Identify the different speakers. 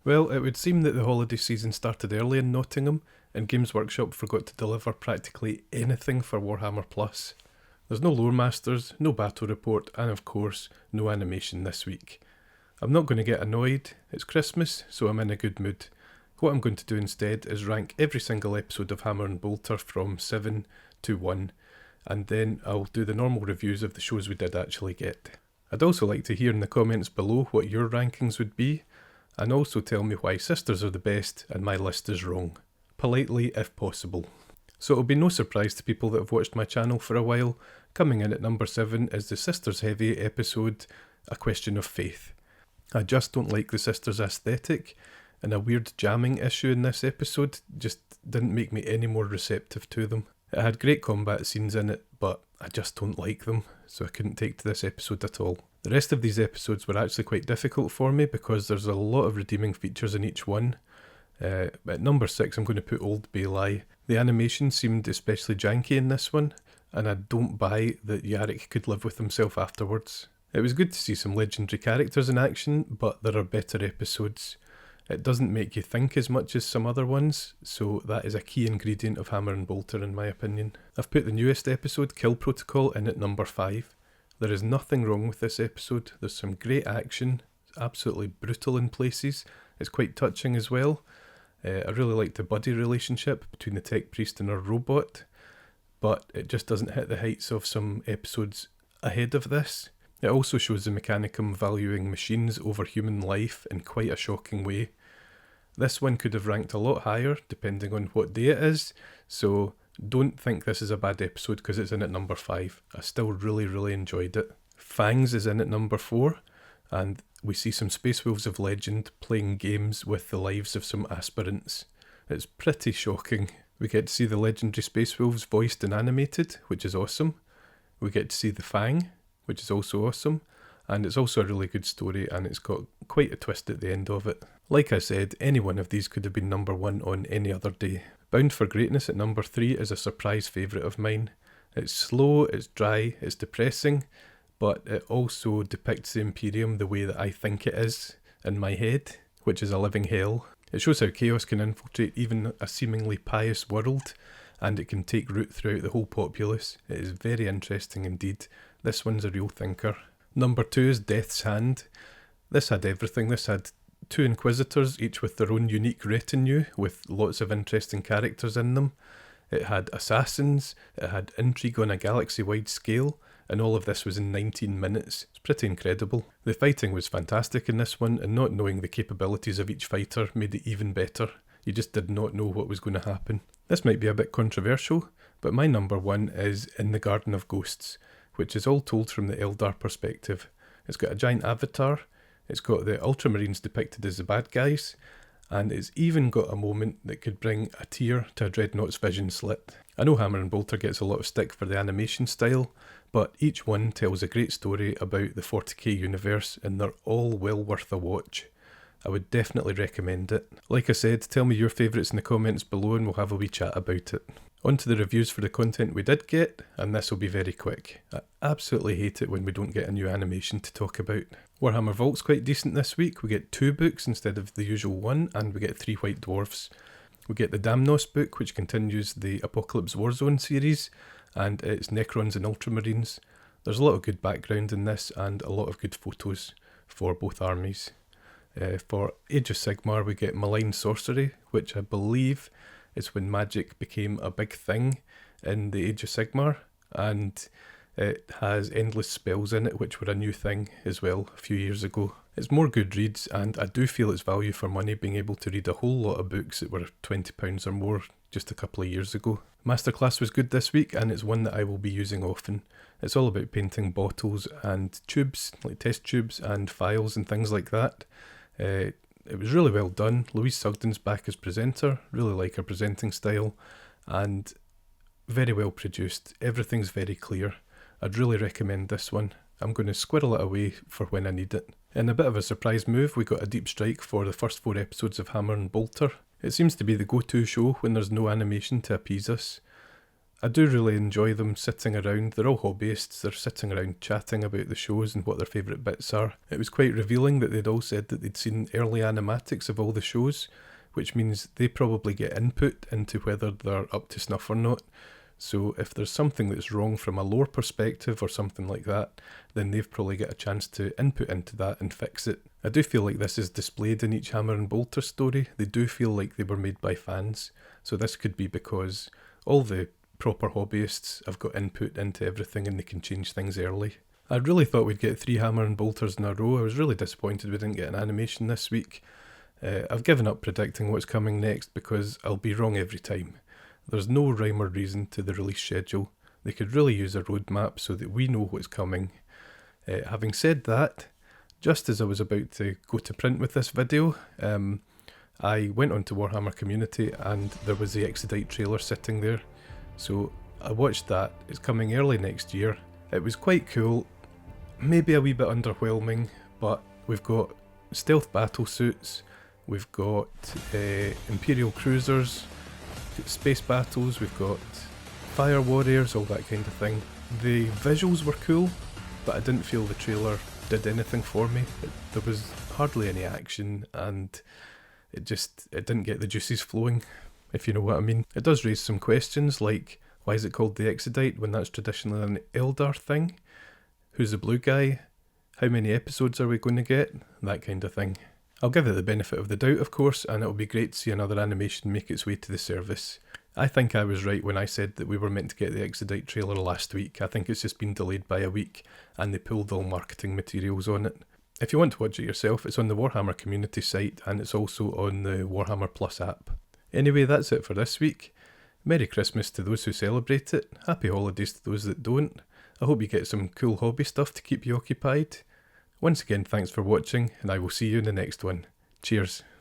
Speaker 1: Well, it would seem that the holiday season started early in Nottingham, and Games Workshop forgot to deliver practically anything for Warhammer Plus. There's no lore masters, no battle report, and of course, no animation this week. I'm not going to get annoyed, it's Christmas, so I'm in a good mood. What I'm going to do instead is rank every single episode of Hammer and Bolter from 7 to 1, and then I'll do the normal reviews of the shows we did actually get. I'd also like to hear in the comments below what your rankings would be, and also tell me why Sisters are the best and my list is wrong. Politely, if possible. So it'll be no surprise to people that have watched my channel for a while. Coming in at number 7 is the Sisters Heavy episode, A Question of Faith. I just don't like the Sisters aesthetic, and a weird jamming issue in this episode just didn't make me any more receptive to them. It had great combat scenes in it, but I just don't like them, so I couldn't take to this episode at all. The rest of these episodes were actually quite difficult for me because there's a lot of redeeming features in each one. At number 6 I'm going to put Old BALE. The animation seemed especially janky in this one, and I don't buy that Yarrick could live with himself afterwards. It was good to see some legendary characters in action, but there are better episodes. It doesn't make you think as much as some other ones, so that is a key ingredient of Hammer and Bolter in my opinion. I've put the newest episode, Kill Protocol, in at number 5. There is nothing wrong with this episode. There's some great action, it's absolutely brutal in places. It's quite touching as well. I really like the buddy relationship between the tech priest and her robot, but it just doesn't hit the heights of some episodes ahead of this. It also shows the Mechanicum valuing machines over human life in quite a shocking way. This one could have ranked a lot higher depending on what day it is, so don't think this is a bad episode because it's in at number 5. I still really enjoyed it. FANGS is in at number 4, and we see some Space Wolves of Legend playing games with the lives of some aspirants. It's pretty shocking. We get to see the legendary Space Wolves voiced and animated, which is awesome. We get to see the Fang, which is also awesome, and it's also a really good story, and it's got quite a twist at the end of it. Like I said, any one of these could have been number 1 on any other day. Bound for Greatness at number 3 is a surprise favourite of mine. It's slow, it's dry, it's depressing, but it also depicts the Imperium the way that I think it is in my head, which is a living hell. It shows how chaos can infiltrate even a seemingly pious world, and it can take root throughout the whole populace. It is very interesting indeed. This one's a real thinker. Number 2 is Death's Hand. This had everything. This had 2 Inquisitors, each with their own unique retinue, with lots of interesting characters in them. It had assassins, it had intrigue on a galaxy-wide scale, and all of this was in 19 minutes. It's pretty incredible. The fighting was fantastic in this one, and not knowing the capabilities of each fighter made it even better. You just did not know what was going to happen. This might be a bit controversial, but my number 1 is In the Garden of Ghosts, which is all told from the Eldar perspective. It's got a giant avatar, it's got the Ultramarines depicted as the bad guys, and it's even got a moment that could bring a tear to a Dreadnought's vision slit. I know Hammer and Bolter gets a lot of stick for the animation style, but each one tells a great story about the 40k universe, and they're all well worth a watch. I would definitely recommend it. Like I said, tell me your favourites in the comments below and we'll have a wee chat about it. On to the reviews for the content we did get, and this will be very quick. I absolutely hate it when we don't get a new animation to talk about. Warhammer Vault's quite decent this week. We get 2 books instead of the usual 1, and we get 3 White Dwarfs. We get the Damnos book, which continues the Apocalypse Warzone series, and it's Necrons and Ultramarines. There's a lot of good background in this, and a lot of good photos for both armies. For Age of Sigmar we get Malign Sorcery, which I believe is when magic became a big thing in the Age of Sigmar, and it has endless spells in it, which were a new thing as well a few years ago. It's more good reads, and I do feel it's value for money being able to read a whole lot of books that were £20 or more just a couple of years ago. Masterclass was good this week, and it's one that I will be using often. It's all about painting bottles and tubes, like test tubes and files and things like that. It was really well done. Louise Sugden's back as presenter, really like her presenting style, and very well produced. Everything's very clear. I'd really recommend this one. I'm going to squirrel it away for when I need it. In a bit of a surprise move, we got a deep strike for the first 4 episodes of Hammer and Bolter. It seems to be the go-to show when there's no animation to appease us. I do really enjoy them sitting around. They're all hobbyists. They're sitting around chatting about the shows and what their favourite bits are. It was quite revealing that they'd all said that they'd seen early animatics of all the shows, which means they probably get input into whether they're up to snuff or not. So if there's something that's wrong from a lore perspective or something like that, then they've probably got a chance to input into that and fix it. I do feel like this is displayed in each Hammer and Bolter story. They do feel like they were made by fans. So this could be because all the proper hobbyists have got input into everything and they can change things early. I really thought we'd get 3 Hammer and Bolters in a row. I was really disappointed we didn't get an animation this week. I've given up predicting what's coming next because I'll be wrong every time. There's no rhyme or reason to the release schedule. They could really use a roadmap so that we know what's coming. Having said that, just as I was about to go to print with this video, I went onto Warhammer Community and there was the Exodite trailer sitting there. So I watched that. It's coming early next year. It was quite cool, maybe a wee bit underwhelming, but we've got stealth battle suits, we've got Imperial cruisers, space battles, we've got fire warriors, all that kind of thing. The visuals were cool, but I didn't feel the trailer did anything for me. There was hardly any action and it didn't get the juices flowing, if you know what I mean. It does raise some questions like, why is it called the Exodite when that's traditionally an Eldar thing? Who's the blue guy? How many episodes are we going to get? That kind of thing. I'll give it the benefit of the doubt, of course, and it'll be great to see another animation make its way to the service. I think I was right when I said that we were meant to get the Exodite trailer last week. I think it's just been delayed by a week and they pulled all marketing materials on it. If you want to watch it yourself, it's on the Warhammer community site and it's also on the Warhammer Plus app. Anyway, that's it for this week. Merry Christmas to those who celebrate it. Happy holidays to those that don't. I hope you get some cool hobby stuff to keep you occupied. Once again, thanks for watching and I will see you in the next one. Cheers.